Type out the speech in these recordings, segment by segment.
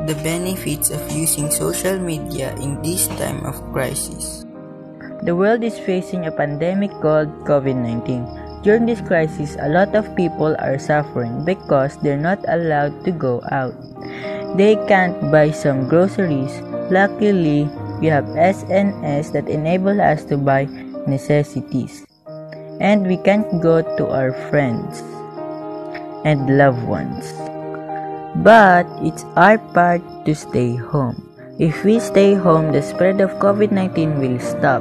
the benefits of using social media in this time of crisis. The world is facing a pandemic called COVID-19. During this crisis, a lot of people are suffering because they're not allowed to go out. They can't buy some groceries. Luckily, we have SNS that enable us to buy necessities. And we can't go to our friends and loved ones. But it's our part to stay home. If we stay home, the spread of COVID-19 will stop.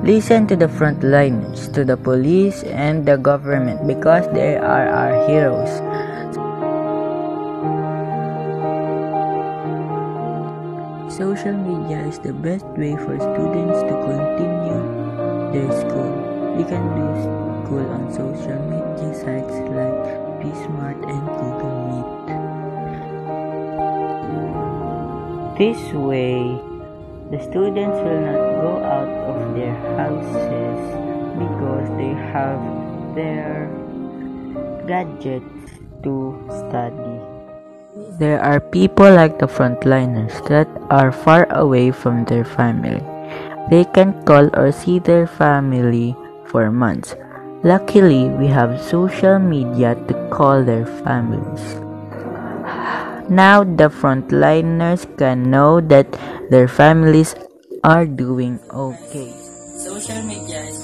Listen to the frontliners, to the police and the government because they are our heroes. Social media is the best way for students to continue their school. We can do school on social media sites like PSmart and Google Meet. This way, the students will not go out of their houses because they have their gadgets to study. There are people like the frontliners that are far away from their family. They can't call or see their family for months. Luckily, we have social media to call their families. Now the frontliners can know that their families are doing okay. Social media is